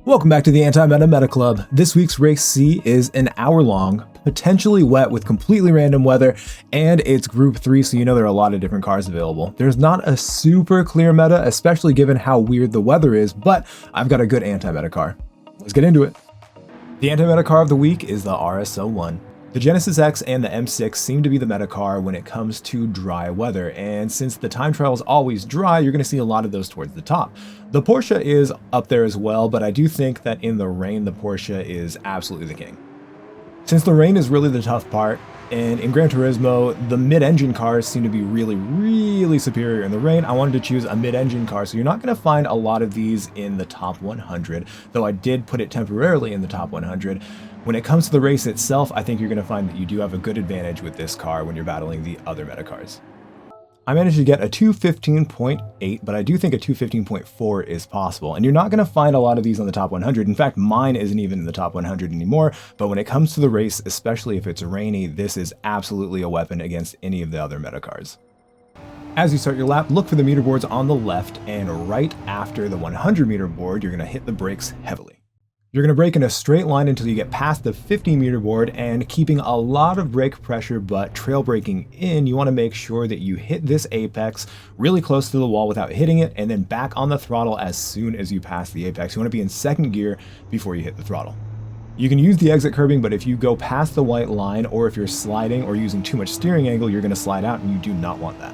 Welcome back to the Anti-Meta Meta Club. This week's race C is an hour long, potentially wet with completely random weather, and it's Group 3, so you know there are a lot of different cars available. There's not a super clear meta, especially given how weird the weather is, but I've got a good anti-meta car. Let's get into it. The anti-meta car of the week is the RS01. The Genesis X and the M6 seem to be the meta car when it comes to dry weather, and since the time trial is always dry, you're going to see a lot of those towards the top. The Porsche is up there as well, but I do think that in the rain, the Porsche is absolutely the king. Since the rain is really the tough part, and in Gran Turismo, the mid-engine cars seem to be really superior in the rain, I wanted to choose a mid-engine car, so you're not going to find a lot of these in the top 100, though I did put it temporarily in the top 100. When it comes to the race itself, I think you're going to find that you do have a good advantage with this car when you're battling the other meta cars. I managed to get a 215.8, but I do think a 215.4 is possible, and you're not going to find a lot of these on the top 100. In fact, mine isn't even in the top 100 anymore, but when it comes to the race, especially if it's rainy, this is absolutely a weapon against any of the other meta cars. As you start your lap, look for the meter boards on the left, and right after the 100 meter board, you're going to hit the brakes heavily. You're going to brake in a straight line until you get past the 50 meter board, and keeping a lot of brake pressure but trail braking in, you want to make sure that you hit this apex really close to the wall without hitting it, and then back on the throttle as soon as you pass the apex. You want to be in second gear before you hit the throttle. You can use the exit curbing, but if you go past the white line, or if you're sliding or using too much steering angle, you're going to slide out, and you do not want that.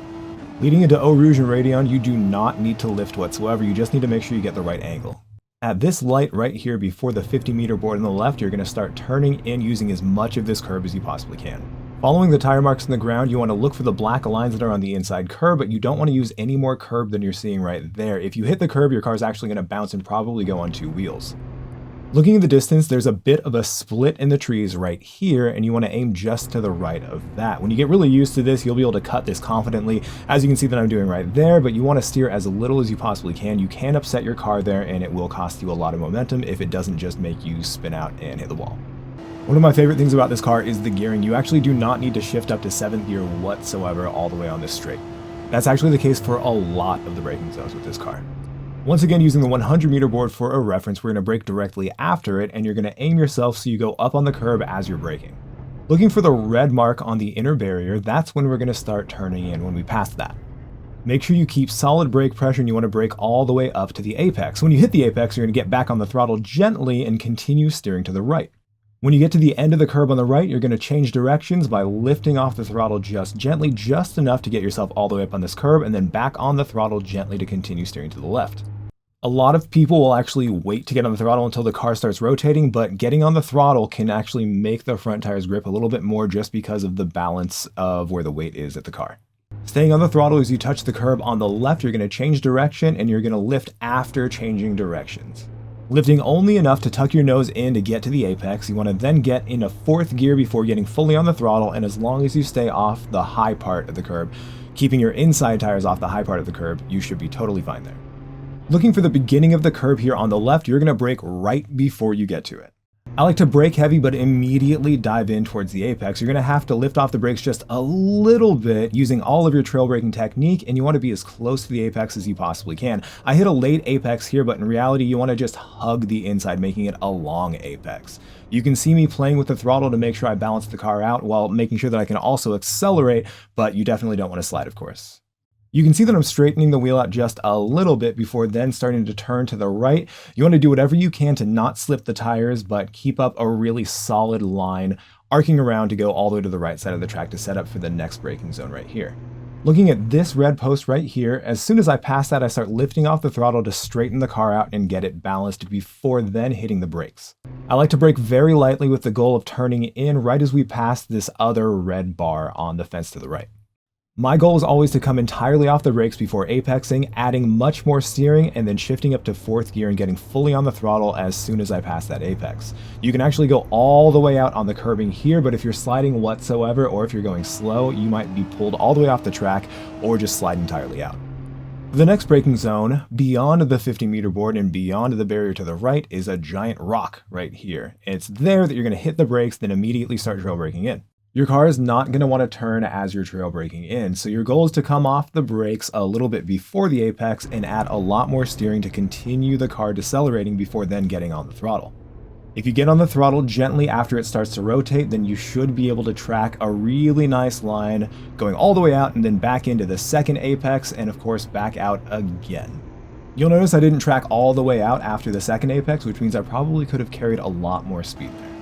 Leading into Eau Rouge and Radeon, you do not need to lift whatsoever, you just need to make sure you get the right angle. At this light right here before the 50 meter board on the left, you're going to start turning in using as much of this curb as you possibly can. Following the tire marks in the ground, you want to look for the black lines that are on the inside curb, but you don't want to use any more curb than you're seeing right there. If you hit the curb, your car is actually going to bounce and probably go on two wheels. Looking in the distance, there's a bit of a split in the trees right here, and you want to aim just to the right of that. When you get really used to this, you'll be able to cut this confidently, as you can see that I'm doing right there, but you want to steer as little as you possibly can. You can upset your car there, and it will cost you a lot of momentum if it doesn't just make you spin out and hit the wall. One of my favorite things about this car is the gearing. You actually do not need to shift up to 7th gear whatsoever all the way on this straight. That's actually the case for a lot of the braking zones with this car. Once again, using the 100 meter board for a reference, we're going to brake directly after it, and you're going to aim yourself so you go up on the curb as you're braking. Looking for the red mark on the inner barrier, that's when we're going to start turning in when we pass that. Make sure you keep solid brake pressure, and you want to brake all the way up to the apex. When you hit the apex, you're going to get back on the throttle gently and continue steering to the right. When you get to the end of the curb on the right, you're going to change directions by lifting off the throttle just gently, just enough to get yourself all the way up on this curb, and then back on the throttle gently to continue steering to the left. A lot of people will actually wait to get on the throttle until the car starts rotating, but getting on the throttle can actually make the front tires grip a little bit more just because of the balance of where the weight is at the car. Staying on the throttle as you touch the curb on the left, you're going to change direction, and you're going to lift after changing directions. Lifting only enough to tuck your nose in to get to the apex, you want to then get into 4th gear before getting fully on the throttle, and as long as you stay off the high part of the curb, keeping your inside tires off the high part of the curb, you should be totally fine there. Looking for the beginning of the curb here on the left, you're going to brake right before you get to it. I like to brake heavy but immediately dive in towards the apex. You're going to have to lift off the brakes just a little bit using all of your trail braking technique, and you want to be as close to the apex as you possibly can. I hit a late apex here, but in reality you want to just hug the inside, making it a long apex. You can see me playing with the throttle to make sure I balance the car out while making sure that I can also accelerate, but you definitely don't want to slide, of course. You can see that I'm straightening the wheel out just a little bit before then starting to turn to the right. You want to do whatever you can to not slip the tires, but keep up a really solid line, arcing around to go all the way to the right side of the track to set up for the next braking zone right here. Looking at this red post right here, as soon as I pass that, I start lifting off the throttle to straighten the car out and get it balanced before then hitting the brakes. I like to brake very lightly with the goal of turning in right as we pass this other red bar on the fence to the right. My goal is always to come entirely off the brakes before apexing, adding much more steering, and then shifting up to 4th gear and getting fully on the throttle as soon as I pass that apex. You can actually go all the way out on the curbing here, but if you're sliding whatsoever, or if you're going slow, you might be pulled all the way off the track or just slide entirely out. The next braking zone, beyond the 50 meter board and beyond the barrier to the right, is a giant rock right here. It's there that you're going to hit the brakes, then immediately start trail braking in. Your car is not going to want to turn as you're trail braking in, so your goal is to come off the brakes a little bit before the apex and add a lot more steering to continue the car decelerating before then getting on the throttle. If you get on the throttle gently after it starts to rotate, then you should be able to track a really nice line going all the way out and then back into the second apex and of course back out again. You'll notice I didn't track all the way out after the second apex, which means I probably could have carried a lot more speed there.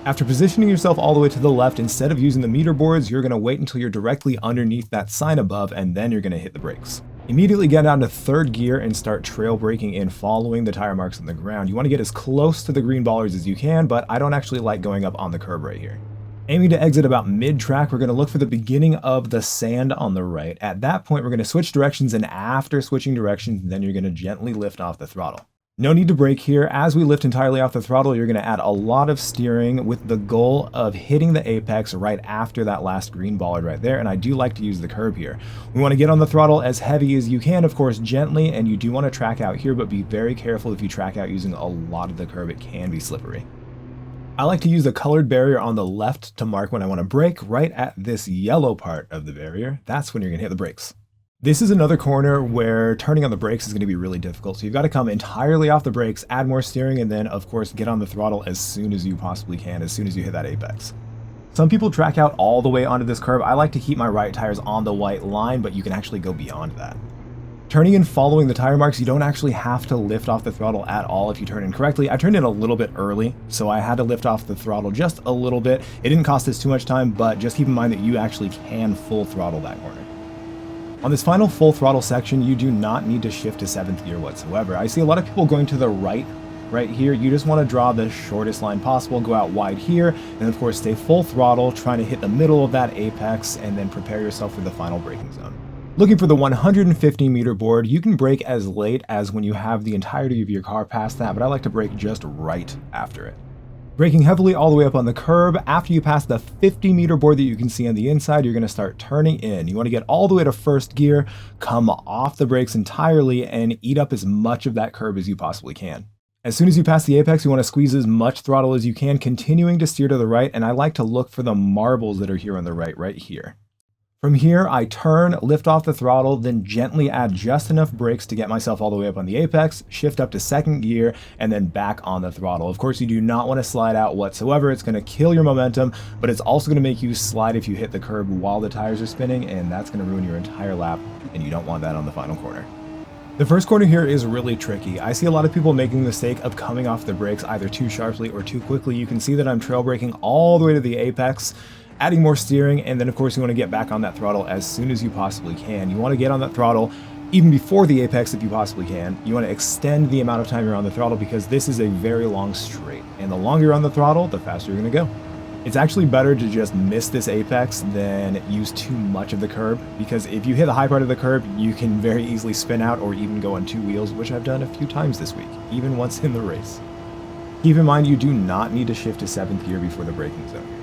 After positioning yourself all the way to the left, instead of using the meter boards, you're going to wait until you're directly underneath that sign above, and then you're going to hit the brakes. Immediately get down to third gear and start trail braking in, following the tire marks on the ground. You want to get as close to the green bollards as you can, but I don't actually like going up on the curb right here. Aiming to exit about mid-track, we're going to look for the beginning of the sand on the right. At that point, we're going to switch directions, and after switching directions, then you're going to gently lift off the throttle. No need to brake here. As we lift entirely off the throttle, you're going to add a lot of steering with the goal of hitting the apex right after that last green bollard right there, and I do like to use the curb here. We want to get on the throttle as heavy as you can, of course gently, and you do want to track out here, but be very careful if you track out using a lot of the curb. It can be slippery. I like to use the colored barrier on the left to mark when I want to brake. Right at this yellow part of the barrier, that's when you're going to hit the brakes. This is another corner where turning on the brakes is going to be really difficult, so you've got to come entirely off the brakes, add more steering, and then of course get on the throttle as soon as you possibly can, as soon as you hit that apex. Some people track out all the way onto this curve. I like to keep my right tires on the white line, but you can actually go beyond that. Turning and following the tire marks, you don't actually have to lift off the throttle at all if you turn in correctly. I turned in a little bit early, so I had to lift off the throttle just a little bit. It didn't cost us too much time, but just keep in mind that you actually can full throttle that corner. On this final full throttle section, you do not need to shift to 7th gear whatsoever. I see a lot of people going to the right here. You just want to draw the shortest line possible, go out wide here, and of course stay full throttle, trying to hit the middle of that apex, and then prepare yourself for the final braking zone. Looking for the 150 meter board, you can brake as late as when you have the entirety of your car past that, but I like to brake just right after it. Braking heavily all the way up on the curb. After you pass the 50 meter board that you can see on the inside, you're going to start turning in. You want to get all the way to first gear, come off the brakes entirely, and eat up as much of that curb as you possibly can. As soon as you pass the apex, you want to squeeze as much throttle as you can, continuing to steer to the right, and I like to look for the marbles that are here on the right here. From here, I turn, lift off the throttle, then gently add just enough brakes to get myself all the way up on the apex, shift up to 2nd gear, and then back on the throttle. Of course, you do not want to slide out whatsoever. It's going to kill your momentum, but it's also going to make you slide if you hit the curb while the tires are spinning, and that's going to ruin your entire lap, and you don't want that on the final corner. The first corner here is really tricky. I see a lot of people making the mistake of coming off the brakes either too sharply or too quickly. You can see that I'm trail braking all the way to the apex, adding more steering, and then of course you want to get back on that throttle as soon as you possibly can. You want to get on that throttle even before the apex if you possibly can. You want to extend the amount of time you're on the throttle because this is a very long straight, and the longer you're on the throttle, the faster you're going to go. It's actually better to just miss this apex than use too much of the curb, because if you hit the high part of the curb, you can very easily spin out or even go on 2 wheels, which I've done a few times this week, even once in the race. Keep in mind you do not need to shift to 7th gear before the braking zone.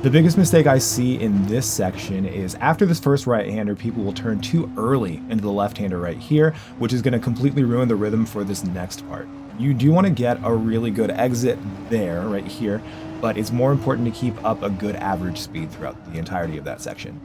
The biggest mistake I see in this section is after this first right-hander, people will turn too early into the left-hander right here, which is going to completely ruin the rhythm for this next part. You do want to get a really good exit there, right here, but it's more important to keep up a good average speed throughout the entirety of that section.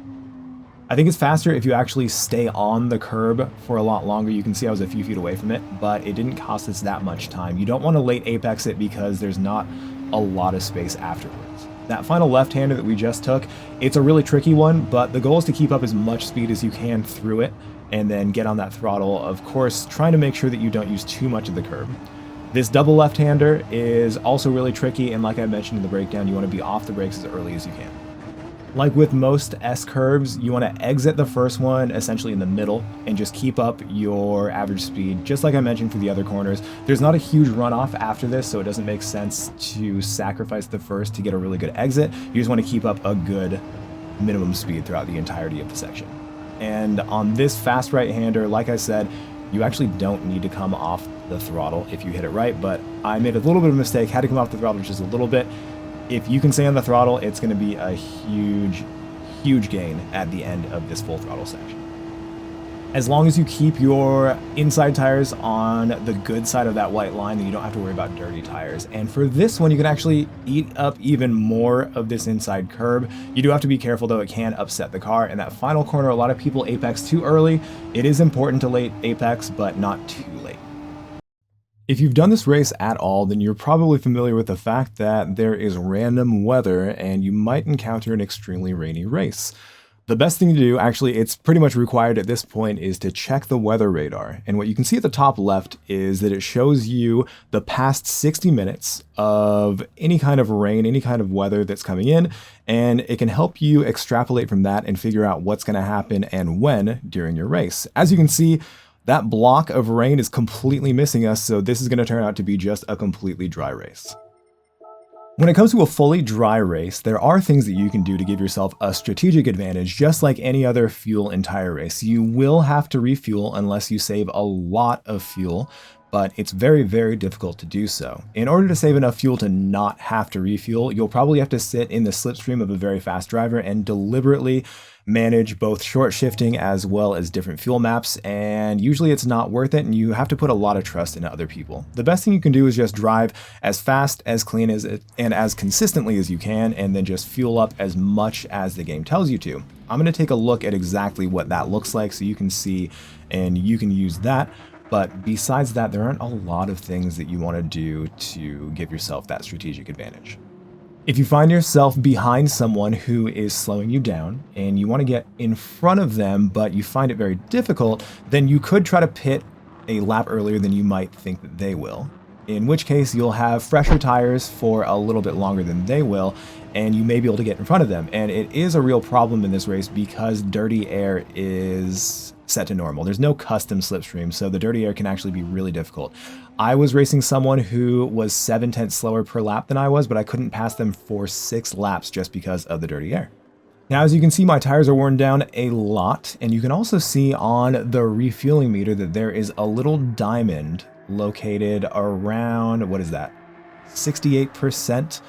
I think it's faster if you actually stay on the curb for a lot longer. You can see I was a few feet away from it, but it didn't cost us that much time. You don't want to late apex it because there's not a lot of space afterwards. That final left-hander that we just took, it's a really tricky one, but the goal is to keep up as much speed as you can through it and then get on that throttle, of course, trying to make sure that you don't use too much of the curb. This double left-hander is also really tricky, and like I mentioned in the breakdown, you want to be off the brakes as early as you can. Like with most S curves, you want to exit the first one essentially in the middle and just keep up your average speed, just like I mentioned for the other corners. There's not a huge runoff after this, so it doesn't make sense to sacrifice the first to get a really good exit. You just want to keep up a good minimum speed throughout the entirety of the section. And on this fast right-hander, like I said, you actually don't need to come off the throttle if you hit it right, but I made a little bit of a mistake, had to come off the throttle just a little bit. If you can stay on the throttle, it's going to be a huge gain at the end of this full throttle section. As long as you keep your inside tires on the good side of that white line, then you don't have to worry about dirty tires. And for this one, you can actually eat up even more of this inside curb. You do have to be careful though, it can upset the car. And that final corner, a lot of people apex too early. It is important to late apex, but not too late. If you've done this race at all, then you're probably familiar with the fact that there is random weather and you might encounter an extremely rainy race. The best thing to do, actually, it's pretty much required at this point, is to check the weather radar. And what you can see at the top left is that it shows you the past 60 minutes of any kind of rain, any kind of weather that's coming in, and it can help you extrapolate from that and figure out what's going to happen and when during your race. As you can see, that block of rain is completely missing us, so this is going to turn out to be just a completely dry race. When it comes to a fully dry race, there are things that you can do to give yourself a strategic advantage, just like any other fuel and tire race. You will have to refuel unless you save a lot of fuel, but it's very, very difficult to do so. In order to save enough fuel to not have to refuel, you'll probably have to sit in the slipstream of a very fast driver and deliberately manage both short shifting as well as different fuel maps, and usually it's not worth it and you have to put a lot of trust into other people. The best thing you can do is just drive as fast, as clean as and as consistently as you can, and then just fuel up as much as the game tells you to. I'm going to take a look at exactly what that looks like so you can see and you can use that. But besides that, there aren't a lot of things that you want to do to give yourself that strategic advantage. If you find yourself behind someone who is slowing you down and you want to get in front of them, but you find it very difficult, then you could try to pit a lap earlier than you might think that they will. In which case you'll have fresher tires for a little bit longer than they will, and you may be able to get in front of them. And it is a real problem in this race because dirty air is set to normal. There's no custom slipstream, so the dirty air can actually be really difficult. I was racing someone who was 7/10 slower per lap than I was, but I couldn't pass them for 6 laps just because of the dirty air. Now, as you can see, my tires are worn down a lot, and you can also see on the refueling meter that there is a little diamond located around, what is that, 68%?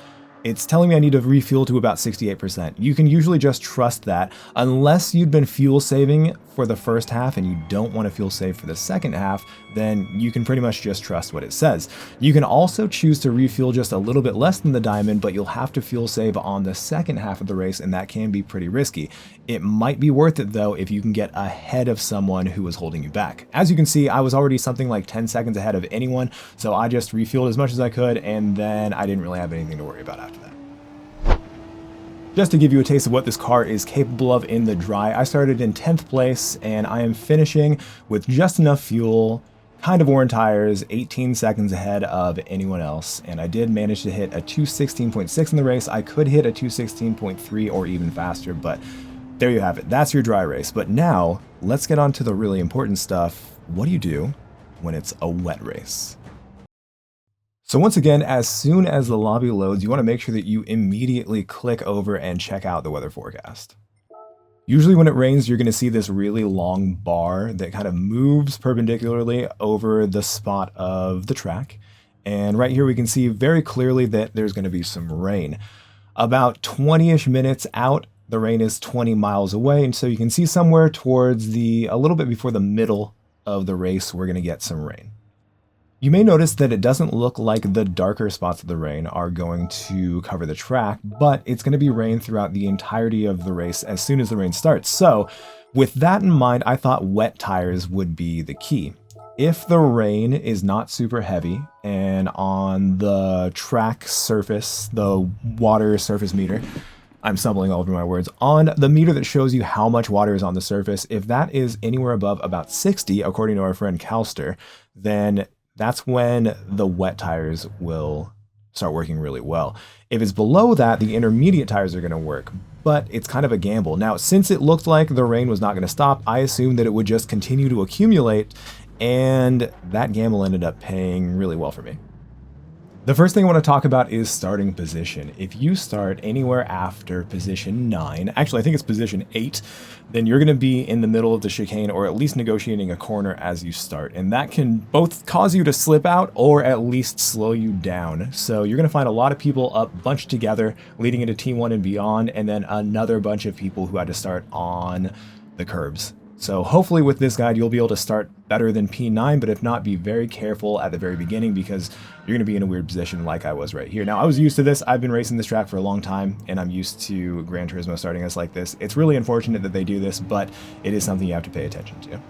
It's telling me I need to refuel to about 68%. You can usually just trust that unless you've been fuel saving for the first half and you don't want to fuel save for the second half, then you can pretty much just trust what it says. You can also choose to refuel just a little bit less than the diamond, but you'll have to fuel save on the second half of the race, and that can be pretty risky. It might be worth it though if you can get ahead of someone who was holding you back. As you can see, I was already something like 10 seconds ahead of anyone, so I just refueled as much as I could, and then I didn't really have anything to worry about after that. Just to give you a taste of what this car is capable of in the dry, I started in 10th place and I am finishing with just enough fuel, kind of worn tires, 18 seconds ahead of anyone else. And I did manage to hit a 2:16.6 in the race. I could hit a 2:16.3 or even faster, but there you have it. That's your dry race. But now let's get on to the really important stuff. What do you do when it's a wet race? So once again, as soon as the lobby loads, you want to make sure that you immediately click over and check out the weather forecast. Usually when it rains, you're going to see this really long bar that kind of moves perpendicularly over the spot of the track. And right here we can see very clearly that there's going to be some rain. About 20-ish minutes out, the rain is 20 miles away, and so you can see somewhere towards a little bit before the middle of the race, we're going to get some rain. You may notice that it doesn't look like the darker spots of the rain are going to cover the track, but it's going to be rain throughout the entirety of the race as soon as the rain starts. So with that in mind, I thought wet tires would be the key. If the rain is not super heavy and on the track surface, the water surface meter, I'm stumbling all over my words, on the meter that shows you how much water is on the surface, if that is anywhere above about 60, according to our friend Calster, then that's when the wet tires will start working really well. If it's below that, the intermediate tires are going to work, but it's kind of a gamble. Now, since it looked like the rain was not going to stop, I assumed that it would just continue to accumulate, and that gamble ended up paying really well for me. The first thing I want to talk about is starting position. If you start anywhere after position 9, actually I think it's position 8, then you're going to be in the middle of the chicane or at least negotiating a corner as you start. And that can both cause you to slip out or at least slow you down. So you're going to find a lot of people up bunched together leading into T1 and beyond, and then another bunch of people who had to start on the curbs. So hopefully with this guide, you'll be able to start better than P9, but if not, be very careful at the very beginning because you're going to be in a weird position like I was right here. Now, I was used to this. I've been racing this track for a long time, and I'm used to Gran Turismo starting us like this. It's really unfortunate that they do this, but it is something you have to pay attention to.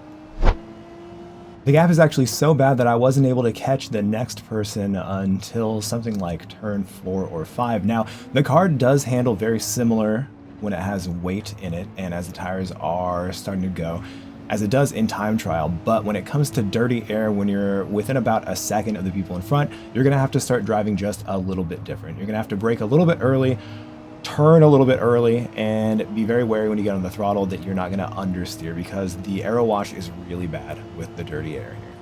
The gap is actually so bad that I wasn't able to catch the next person until something like turn 4 or 5. Now, the car does handle very similar when it has weight in it and as the tires are starting to go, as it does in time trial, but when it comes to dirty air, when you're within about a second of the people in front, you're gonna have to start driving just a little bit different. You're gonna have to brake a little bit early, turn a little bit early, and be very wary when you get on the throttle that you're not gonna understeer because the aero wash is really bad with the dirty air here.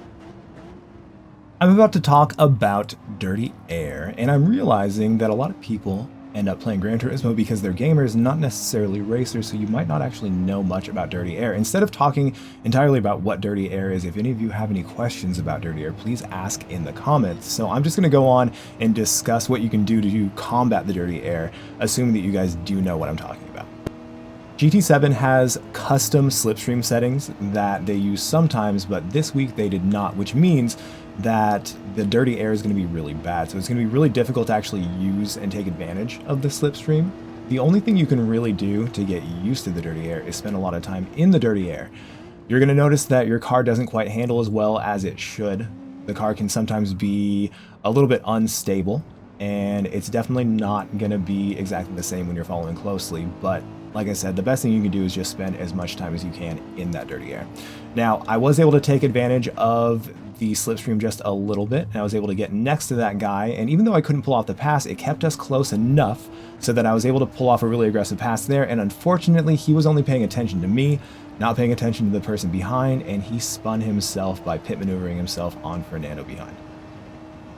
I'm about to talk about dirty air, and I'm realizing that a lot of people end up playing Gran Turismo because they're gamers, not necessarily racers, so you might not actually know much about dirty air. Instead of talking entirely about what dirty air is, if any of you have any questions about dirty air, please ask in the comments. So I'm just going to go on and discuss what you can do to combat the dirty air, assuming that you guys do know what I'm talking about. GT7 has custom slipstream settings that they use sometimes, but this week they did not, which means that the dirty air is going to be really bad. So it's going to be really difficult to actually use and take advantage of the slipstream. The only thing you can really do to get used to the dirty air is spend a lot of time in the dirty air. You're going to notice that your car doesn't quite handle as well as it should. The car can sometimes be a little bit unstable, and it's definitely not going to be exactly the same when you're following closely, but like I said, the best thing you can do is just spend as much time as you can in that dirty air. Now, I was able to take advantage of the slipstream just a little bit, and I was able to get next to that guy, and even though I couldn't pull off the pass, it kept us close enough so that I was able to pull off a really aggressive pass there, and unfortunately, he was only paying attention to me, not paying attention to the person behind, and he spun himself by pit maneuvering himself on Fernando behind.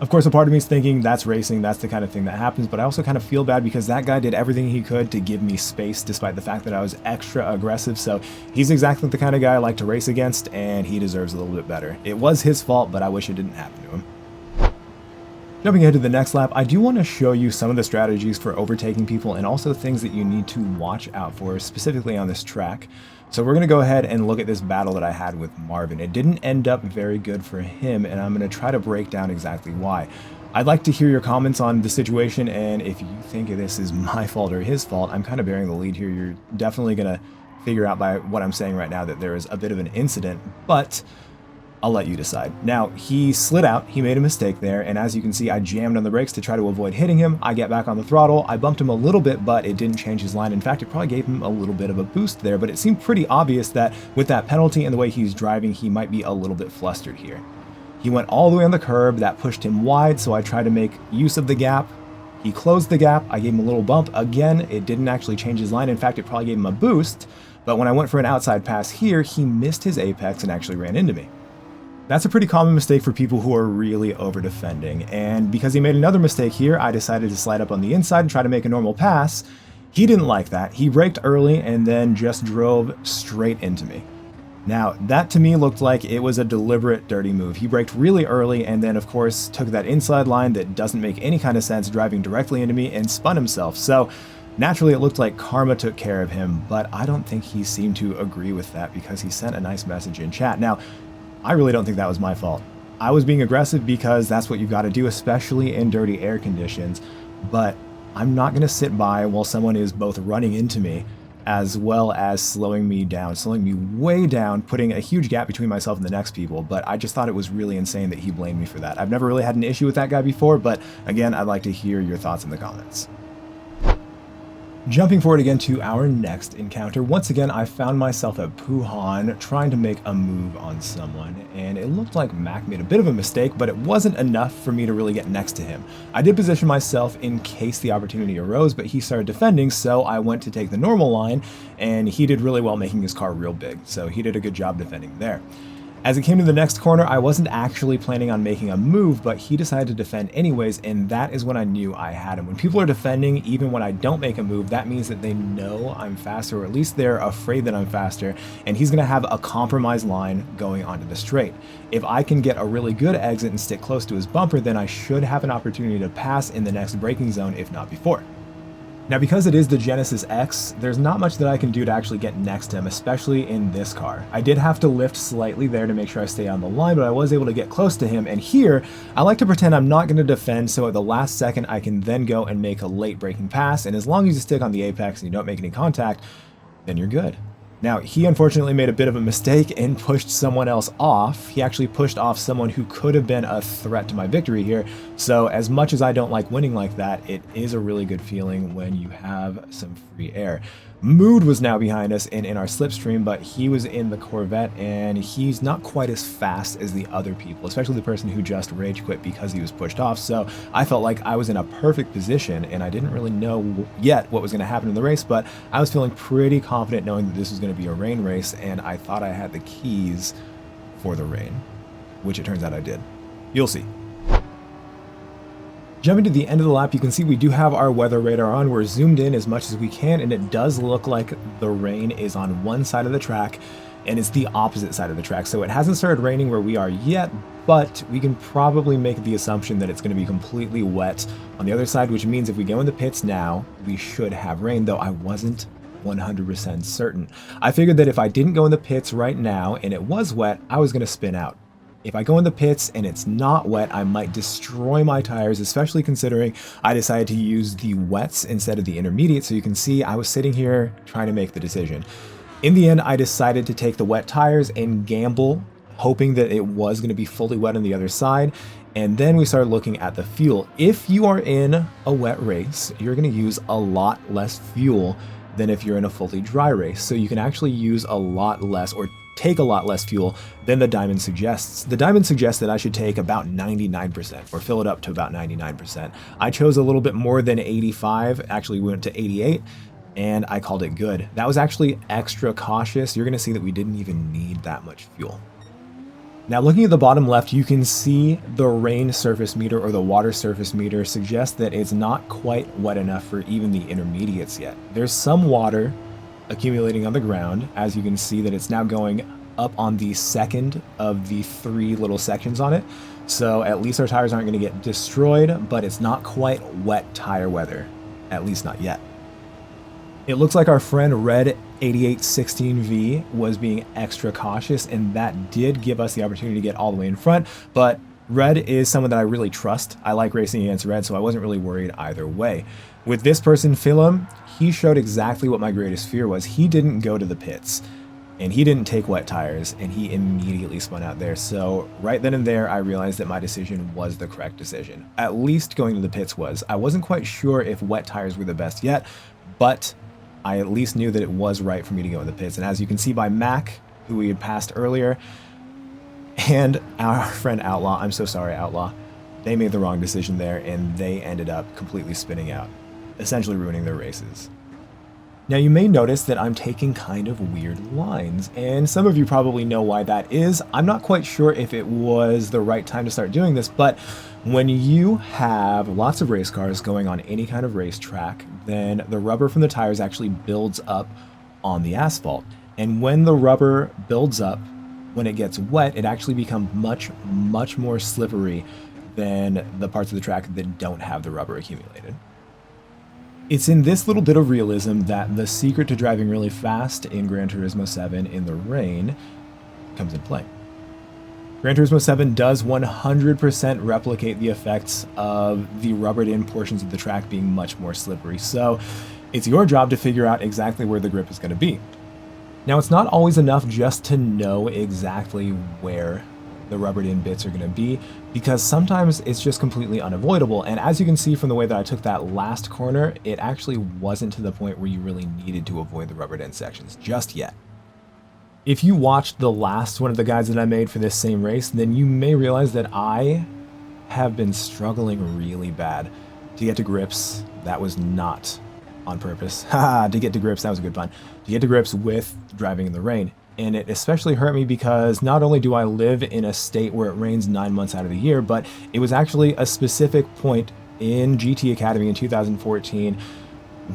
Of course, a part of me is thinking that's racing, that's the kind of thing that happens, but I also kind of feel bad because that guy did everything he could to give me space despite the fact that I was extra aggressive, so he's exactly the kind of guy I like to race against, and he deserves a little bit better. It was his fault, but I wish it didn't happen to him. Jumping ahead to the next lap, I do want to show you some of the strategies for overtaking people and also things that you need to watch out for, specifically on this track. So we're going to go ahead and look at this battle that I had with Marvin. It didn't end up very good for him, and I'm going to try to break down exactly why. I'd like to hear your comments on the situation, and if you think this is my fault or his fault, I'm kind of bearing the lead here. You're definitely going to figure out by what I'm saying right now that there is a bit of an incident, but I'll let you decide. Now, he slid out, he made a mistake there, and as you can see, I jammed on the brakes to try to avoid hitting him. I get back on the throttle, I bumped him a little bit, but it didn't change his line. In fact, it probably gave him a little bit of a boost there, but it seemed pretty obvious that with that penalty and the way he's driving, he might be a little bit flustered here. He went all the way on the curb, that pushed him wide, so I tried to make use of the gap. He closed the gap, I gave him a little bump. Again, it didn't actually change his line. In fact, it probably gave him a boost, but when I went for an outside pass here, he missed his apex and actually ran into me. That's a pretty common mistake for people who are really over defending, and because he made another mistake here, I decided to slide up on the inside and try to make a normal pass. He didn't like that. He braked early and then just drove straight into me. Now, that to me looked like it was a deliberate dirty move. He braked really early and then, of course, took that inside line that doesn't make any kind of sense, driving directly into me and spun himself. So naturally, it looked like karma took care of him, but I don't think he seemed to agree with that because he sent a nice message in chat. Now, I really don't think that was my fault. I was being aggressive because that's what you've got to do, especially in dirty air conditions, but I'm not going to sit by while someone is both running into me as well as slowing me down, slowing me way down, putting a huge gap between myself and the next people. But I just thought it was really insane that he blamed me for that. I've never really had an issue with that guy before, but again, I'd like to hear your thoughts in the comments. Jumping forward again to our next encounter, once again I found myself at Puhan trying to make a move on someone, and it looked like Mac made a bit of a mistake, but it wasn't enough for me to really get next to him. I did position myself in case the opportunity arose, but he started defending, so I went to take the normal line, and he did really well making his car real big, so he did a good job defending there. As it came to the next corner, I wasn't actually planning on making a move, but he decided to defend anyways, and that is when I knew I had him. When people are defending, even when I don't make a move, that means that they know I'm faster, or at least they're afraid that I'm faster, and he's going to have a compromised line going onto the straight. If I can get a really good exit and stick close to his bumper, then I should have an opportunity to pass in the next braking zone, if not before. Now, because it is the Genesis X, there's not much that I can do to actually get next to him, especially in this car. I did have to lift slightly there to make sure I stay on the line, but I was able to get close to him. And here, I like to pretend I'm not going to defend, so at the last second, I can then go and make a late braking pass. And as long as you stick on the apex and you don't make any contact, then you're good. Now, he unfortunately made a bit of a mistake and pushed someone else off. He actually pushed off someone who could have been a threat to my victory here. So as much as I don't like winning like that, it is a really good feeling when you have some free air. Mood was now behind us and in our slipstream, but he was in the Corvette and he's not quite as fast as the other people, especially the person who just rage quit because he was pushed off. So I felt like I was in a perfect position and I didn't really know yet what was going to happen in the race, but I was feeling pretty confident knowing that this was going to be a rain race and I thought I had the keys for the rain, which it turns out I did. You'll see. Jumping to the end of the lap, you can see we do have our weather radar on. We're zoomed in as much as we can, and it does look like the rain is on one side of the track, and it's the opposite side of the track. So it hasn't started raining where we are yet, but we can probably make the assumption that it's going to be completely wet on the other side, which means if we go in the pits now, we should have rain, though I wasn't 100% certain. I figured that if I didn't go in the pits right now and it was wet, I was going to spin out. If I go in the pits and it's not wet, I might destroy my tires, especially considering I decided to use the wets instead of the intermediate. So you can see I was sitting here trying to make the decision. In the end, I decided to take the wet tires and gamble, hoping that it was going to be fully wet on the other side. And then we started looking at the fuel. If you are in a wet race, you're going to use a lot less fuel than if you're in a fully dry race. So you can actually use a lot less or take a lot less fuel than the diamond suggests. The diamond suggests that I should take about 99% or fill it up to about 99%. I chose a little bit more than 85, actually went to 88, and I called it good. That was actually extra cautious. You're gonna see that we didn't even need that much fuel. Now looking at the bottom left, you can see the rain surface meter or the water surface meter suggests that it's not quite wet enough for even the intermediates yet. There's some water accumulating on the ground, as you can see that it's now going up on the second of the 3 little sections on it. So at least our tires aren't going to get destroyed, but it's not quite wet tire weather, at least not yet. It looks like our friend Red 8816V was being extra cautious, and that did give us the opportunity to get all the way in front, but Red is someone that I really trust. I like racing against Red, so I wasn't really worried either way. With this person, Philum, he showed exactly what my greatest fear was. He didn't go to the pits, and he didn't take wet tires, and he immediately spun out there. So right then and there, I realized that my decision was the correct decision. At least going to the pits was. I wasn't quite sure if wet tires were the best yet, but I at least knew that it was right for me to go in the pits. And as you can see by Mac, who we had passed earlier, and our friend Outlaw, I'm so sorry, Outlaw, they made the wrong decision there, and they ended up completely spinning out, essentially ruining their races. Now you may notice that I'm taking kind of weird lines, and some of you probably know why that is. I'm not quite sure if it was the right time to start doing this, but when you have lots of race cars going on any kind of racetrack, then the rubber from the tires actually builds up on the asphalt. And when the rubber builds up, when it gets wet, it actually becomes much more slippery than the parts of the track that don't have the rubber accumulated. It's in this little bit of realism that the secret to driving really fast in Gran Turismo 7 in the rain comes in play. Gran Turismo 7 does 100% replicate the effects of the rubbered-in portions of the track being much more slippery, so it's your job to figure out exactly where the grip is going to be. Now, it's not always enough just to know exactly where the rubbered-in bits are going to be, because sometimes it's just completely unavoidable. And as you can see from the way that I took that last corner, it actually wasn't to the point where you really needed to avoid the rubbered-in sections just yet. If you watched the last one of the guides that I made for this same race, then you may realize that I have been struggling really bad to get to grips. That was not on purpose. To get to grips, that was a good pun. To get to grips with driving in the rain. And it especially hurt me because not only do I live in a state where it rains 9 months out of the year, but it was actually a specific point in GT Academy in 2014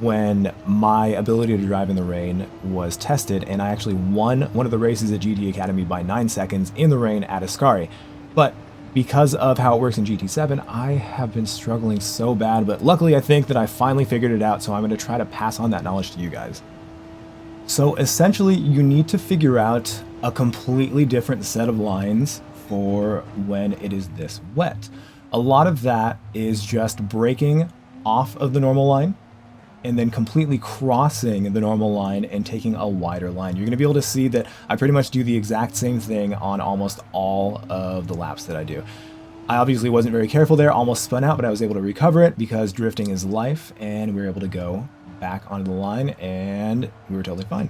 when my ability to drive in the rain was tested, and I actually won one of the races at GT Academy by 9 seconds in the rain at Ascari. But Because of how it works in GT7, I have been struggling so bad, but luckily I think that I finally figured it out, so I'm going to try to pass on that knowledge to you guys. So essentially, you need to figure out a completely different set of lines for when it is this wet. A lot of that is just breaking off of the normal line and then completely crossing the normal line and taking a wider line. You're going to be able to see that I pretty much do the exact same thing on almost all of the laps that I do. I obviously wasn't very careful there, almost spun out, but I was able to recover it because drifting is life, and we were able to go back onto the line and we were totally fine.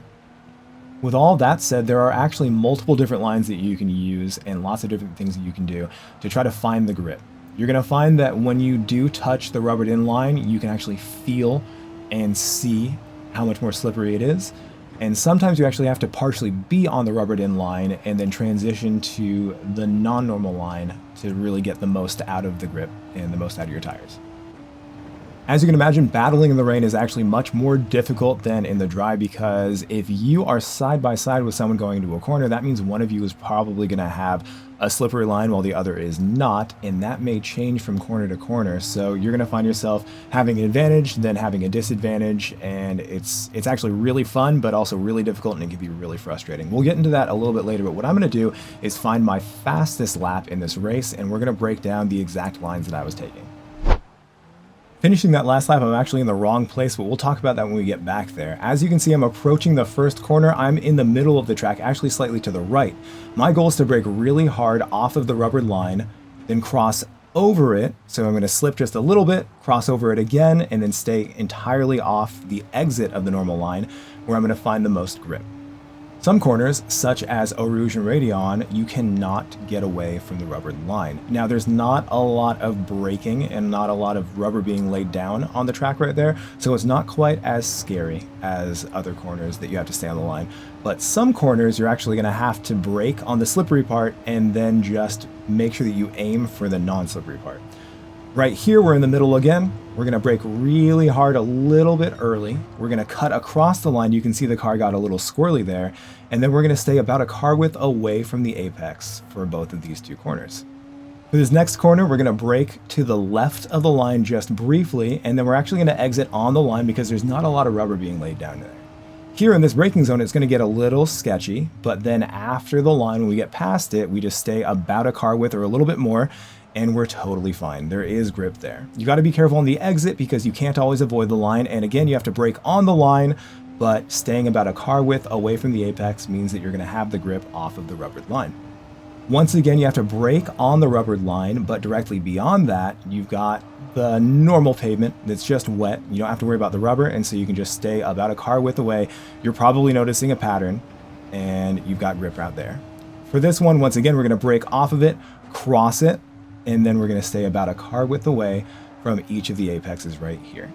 With all that said, there are actually multiple different lines that you can use and lots of different things that you can do to try to find the grip. You're going to find that when you do touch the rubbered in line, you can actually feel and see how much more slippery it is. And sometimes you actually have to partially be on the rubbered in line and then transition to the non-normal line to really get the most out of the grip and the most out of your tires. As you can imagine, battling in the rain is actually much more difficult than in the dry, because if you are side by side with someone going into a corner, that means one of you is probably going to have a slippery line while the other is not, and that may change from corner to corner. So you're going to find yourself having an advantage, then having a disadvantage, and it's actually really fun, but also really difficult, and it can be really frustrating. We'll get into that a little bit later, but what I'm going to do is find my fastest lap in this race, and we're going to break down the exact lines that I was taking. Finishing that last lap, I'm actually in the wrong place, but we'll talk about that when we get back there. As you can see, I'm approaching the first corner. I'm in the middle of the track, actually slightly to the right. My goal is to brake really hard off of the rubbered line, then cross over it. So I'm going to slip just a little bit, cross over it again, and then stay entirely off the exit of the normal line, where I'm going to find the most grip. Some corners, such as Eau Rouge and Raidillon, you cannot get away from the rubbered line. Now, there's not a lot of braking and not a lot of rubber being laid down on the track right there, so it's not quite as scary as other corners that you have to stay on the line. But some corners, you're actually going to have to brake on the slippery part and then just make sure that you aim for the non-slippery part. Right here, we're in the middle again. We're going to brake really hard a little bit early. We're going to cut across the line. You can see the car got a little squirrely there. And then we're going to stay about a car width away from the apex for both of these two corners. For this next corner, we're going to brake to the left of the line just briefly, and then we're actually going to exit on the line because there's not a lot of rubber being laid down there. Here in this braking zone, it's going to get a little sketchy, but then after the line, when we get past it, we just stay about a car width or a little bit more, and we're totally fine. There is grip there. You got to be careful on the exit because you can't always avoid the line. And again, you have to brake on the line, but staying about a car width away from the apex means that you're going to have the grip off of the rubbered line. Once again, you have to brake on the rubbered line, but directly beyond that, you've got the normal pavement that's just wet. You don't have to worry about the rubber, and so you can just stay about a car width away. You're probably noticing a pattern, and you've got grip out there. For this one, once again, we're going to brake off of it, cross it, and then we're going to stay about a car width away from each of the apexes right here.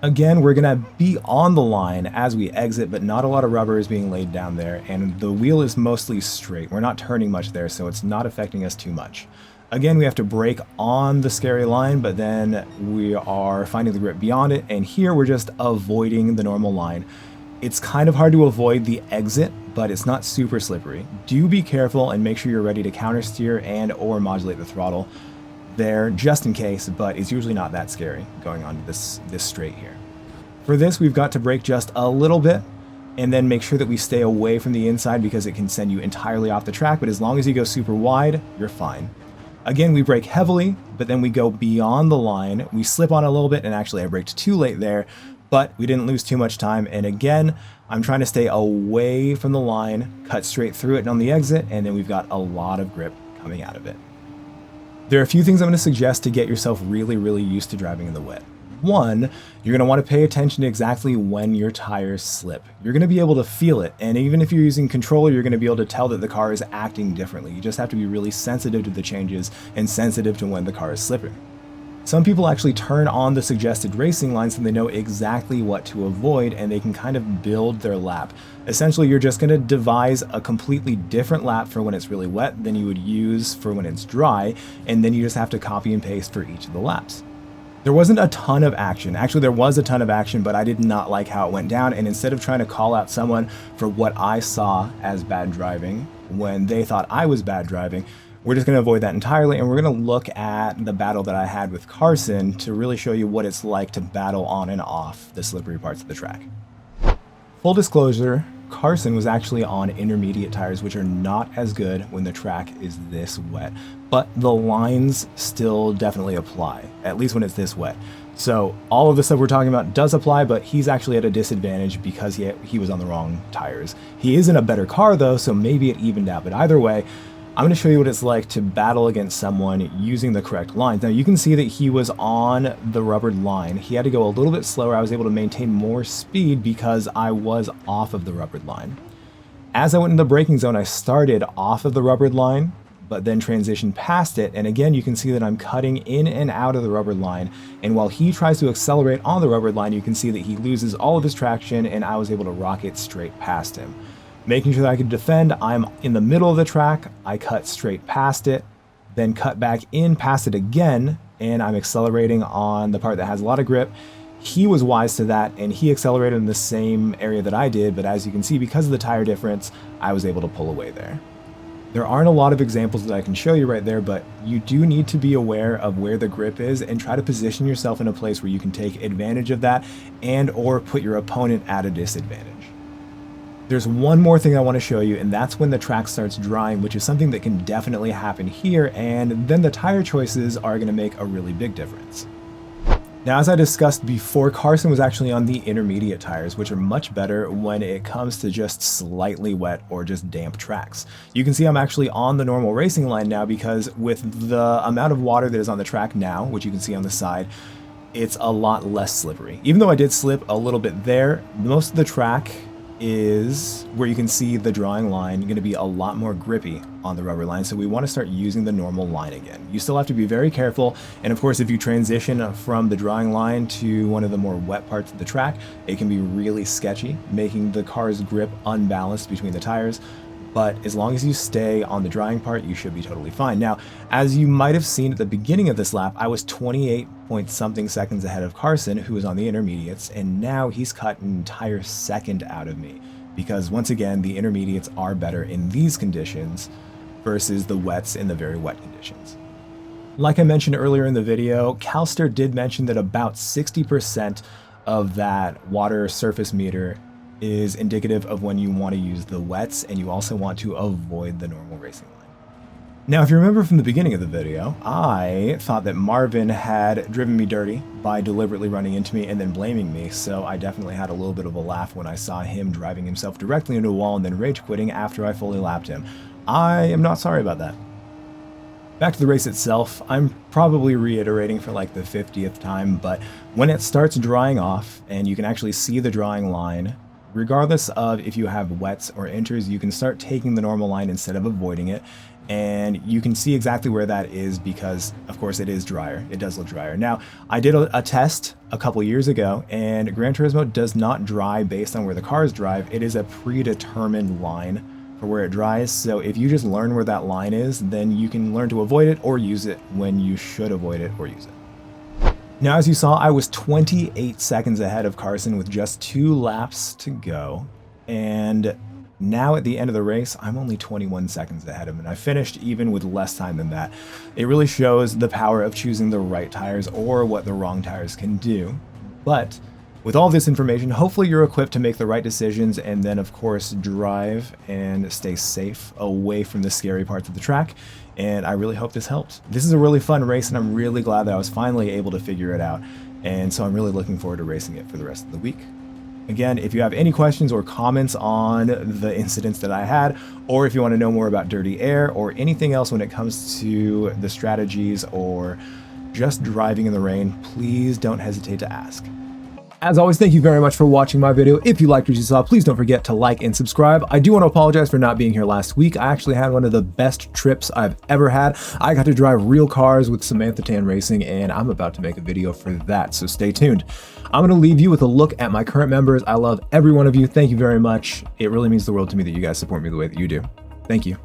Again, we're going to be on the line as we exit, but not a lot of rubber is being laid down there, and the wheel is mostly straight. We're not turning much there, so it's not affecting us too much. Again, we have to brake on the scary line, but then we are finding the grip beyond it, and here we're just avoiding the normal line. It's kind of hard to avoid the exit, but it's not super slippery. Do be careful and make sure you're ready to counter steer and or modulate the throttle there just in case, but it's usually not that scary going on this straight here. For this, we've got to brake just a little bit and then make sure that we stay away from the inside because it can send you entirely off the track, but as long as you go super wide, you're fine. Again, we brake heavily, but then we go beyond the line. We slip on a little bit, and actually I braked too late there, but we didn't lose too much time. And again, I'm trying to stay away from the line, cut straight through it on the exit, and then we've got a lot of grip coming out of it. There are a few things I'm going to suggest to get yourself really, really used to driving in the wet. One, you're going to want to pay attention to exactly when your tires slip. You're going to be able to feel it, and even if you're using controller, you're going to be able to tell that the car is acting differently. You just have to be really sensitive to the changes and sensitive to when the car is slipping. Some people actually turn on the suggested racing lines so they know exactly what to avoid, and they can kind of build their lap. Essentially, you're just going to devise a completely different lap for when it's really wet than you would use for when it's dry, and then you just have to copy and paste for each of the laps. There wasn't a ton of action. Actually, there was a ton of action, but I did not like how it went down, and instead of trying to call out someone for what I saw as bad driving when they thought I was bad driving, We're just going to avoid that entirely, and we're going to look at the battle that I had with Carson to really show you what it's like to battle on and off the slippery parts of the track. Full disclosure, Carson was actually on intermediate tires, which are not as good when the track is this wet, but the lines still definitely apply, at least when it's this wet. So all of the stuff we're talking about does apply, but he's actually at a disadvantage because he was on the wrong tires. He is in a better car though, so maybe it evened out, but either way, I'm going to show you what it's like to battle against someone using the correct lines. Now you can see that he was on the rubbered line. He had to go a little bit slower. I was able to maintain more speed because I was off of the rubbered line. As I went in the braking zone, I started off of the rubbered line, but then transitioned past it. And again, you can see that I'm cutting in and out of the rubbered line. And while he tries to accelerate on the rubbered line, you can see that he loses all of his traction, and I was able to rocket straight past him. Making sure that I could defend, I'm in the middle of the track, I cut straight past it, then cut back in past it again, and I'm accelerating on the part that has a lot of grip. He was wise to that, and he accelerated in the same area that I did, but as you can see, because of the tire difference, I was able to pull away there. There aren't a lot of examples that I can show you right there, but you do need to be aware of where the grip is and try to position yourself in a place where you can take advantage of that and or put your opponent at a disadvantage. There's one more thing I want to show you, and that's when the track starts drying, which is something that can definitely happen here, and then the tire choices are going to make a really big difference. Now, as I discussed before, Carson was actually on the intermediate tires, which are much better when it comes to just slightly wet or just damp tracks. You can see I'm actually on the normal racing line now because with the amount of water that is on the track now, which you can see on the side, it's a lot less slippery. Even though I did slip a little bit there, most of the track is where you can see the drawing line going to be a lot more grippy on the rubber line, so we want to start using the normal line again. You still have to be very careful, and of course if you transition from the drawing line to one of the more wet parts of the track, it can be really sketchy, making the car's grip unbalanced between the tires. But as long as you stay on the drying part, you should be totally fine. Now, as you might have seen at the beginning of this lap, I was 28 point something seconds ahead of Carson, who was on the intermediates, and now he's cut an entire second out of me because once again, the intermediates are better in these conditions versus the wets in the very wet conditions. Like I mentioned earlier in the video, Calster did mention that about 60% of that water surface meter is indicative of when you want to use the wets, and you also want to avoid the normal racing line. Now, if you remember from the beginning of the video, I thought that Marvin had driven me dirty by deliberately running into me and then blaming me, so I definitely had a little bit of a laugh when I saw him driving himself directly into a wall and then rage quitting after I fully lapped him. I am not sorry about that. Back to the race itself, I'm probably reiterating for like the 50th time, but when it starts drying off and you can actually see the drying line, regardless of if you have wets or inters, you can start taking the normal line instead of avoiding it. And you can see exactly where that is because, of course, it is drier. It does look drier. Now, I did a test a couple years ago, and Gran Turismo does not dry based on where the cars drive. It is a predetermined line for where it dries. So if you just learn where that line is, then you can learn to avoid it or use it when you should avoid it or use it. Now, as you saw, I was 28 seconds ahead of Carson with just 2 laps to go. And now at the end of the race, I'm only 21 seconds ahead of him. And I finished even with less time than that. It really shows the power of choosing the right tires or what the wrong tires can do. But with all this information, hopefully you're equipped to make the right decisions and then, of course, drive and stay safe away from the scary parts of the track. And I really hope this helped. This is a really fun race, and I'm really glad that I was finally able to figure it out. And so I'm really looking forward to racing it for the rest of the week. Again, if you have any questions or comments on the incidents that I had, or if you want to know more about dirty air or anything else when it comes to the strategies or just driving in the rain, please don't hesitate to ask. As always, thank you very much for watching my video. If you liked what you saw, please don't forget to like and subscribe. I do want to apologize for not being here last week. I actually had one of the best trips I've ever had. I got to drive real cars with Samantha Tan Racing, and I'm about to make a video for that, so stay tuned. I'm going to leave you with a look at my current members. I love every one of you. Thank you very much. It really means the world to me that you guys support me the way that you do. Thank you.